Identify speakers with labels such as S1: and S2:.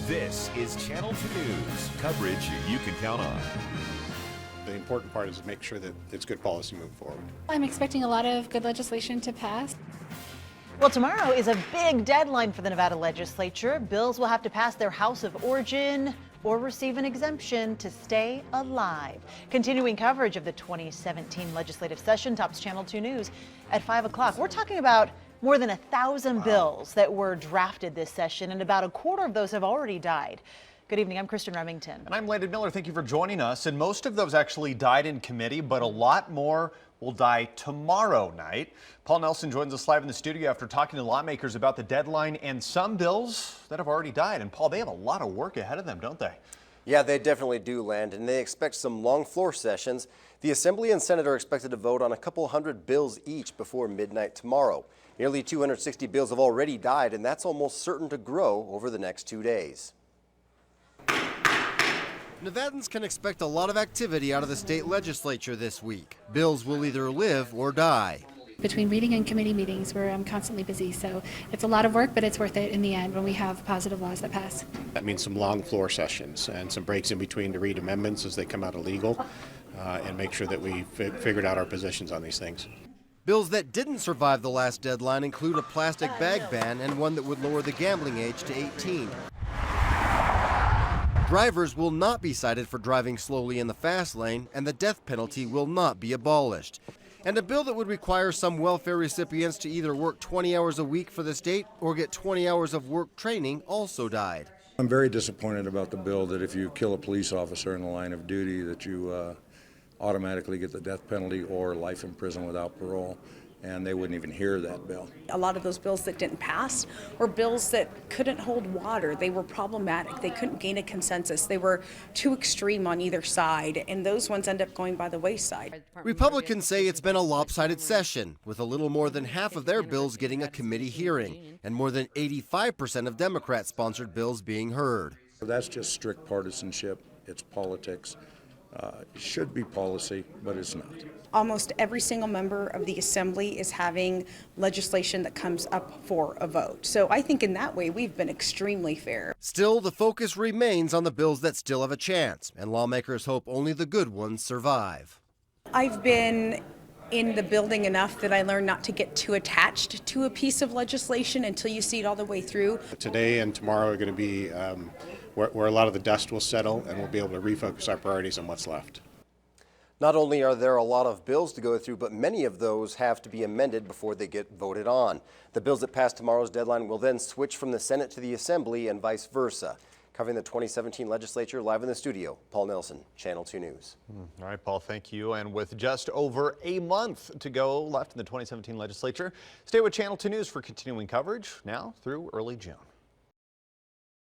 S1: This is Channel 2 News, coverage you can count on.
S2: The important part is to make sure that it's good policy moving forward.
S3: I'm expecting a lot of good legislation to pass.
S4: Well, tomorrow is a big deadline for the Nevada legislature. Bills will have to pass their House of Origin or receive an exemption to stay alive. Continuing coverage of the 2017 legislative session tops Channel 2 News at 5 o'clock. We're talking about more than 1,000 bills that were drafted this session, and about a quarter of those have already died. Good evening, I'm Kristen Remington.
S5: And I'm Landon Miller, thank you for joining us. And most of those actually died in committee, but a lot more will die tomorrow night. Paul Nelson joins us live in the studio after talking to lawmakers about the deadline and some bills that have already died. And Paul, they have a lot of work ahead of them, don't they?
S6: Yeah, they definitely do, Landon. They expect some long floor sessions. The Assembly and Senate are expected to vote on a couple hundred bills each before midnight tomorrow. Nearly 260 bills have already died, and that's almost certain to grow over the next 2 days.
S7: Nevadans can expect a lot of activity out of the state legislature this week. Bills will either live or die.
S3: Between reading and committee meetings, where I'm constantly busy, so it's a lot of work, but it's worth it in the end when we have positive laws that pass.
S2: That means some long floor sessions and some breaks in between to read amendments as they come out of legal and make sure that we figured out our positions on these things.
S7: Bills that didn't survive the last deadline include a plastic bag ban and one that would lower the gambling age to 18. Drivers will not be cited for driving slowly in the fast lane, and the death penalty will not be abolished. And a bill that would require some welfare recipients to either work 20 hours a week for the state or get 20 hours of work training also died.
S8: I'm very disappointed about the bill that if you kill a police officer in the line of duty that you automatically get the death penalty or life in prison without parole, and they wouldn't even hear that bill.
S9: A lot of those bills that didn't pass were bills that couldn't hold water. They were problematic. They couldn't gain a consensus. They were too extreme on either side, and those ones end up going by the wayside.
S7: Republicans say it's been a lopsided session, with a little more than half of their bills getting a committee hearing, and more than 85% of Democrat-sponsored bills being heard.
S8: That's just strict partisanship. It's politics. It should be policy, but it's not.
S9: Almost every single member of the Assembly is having legislation that comes up for a vote. So I think in that way we've been extremely fair.
S7: Still, the focus remains on the bills that still have a chance, and lawmakers hope only the good ones survive.
S9: I've been in the building enough that I learned not to get too attached to a piece of legislation until you see it all the way through.
S2: Today and tomorrow are going to be where a lot of the dust will settle, and we'll be able to refocus our priorities on what's left.
S6: Not only are there a lot of bills to go through, but many of those have to be amended before they get voted on. The bills that pass tomorrow's deadline will then switch from the Senate to the Assembly and vice versa. Covering the 2017 legislature, live in the studio, Paul Nelson, Channel 2 News.
S5: All right, Paul, thank you. And with just over a month to go left in the 2017 legislature, stay with Channel 2 News for continuing coverage now through early June.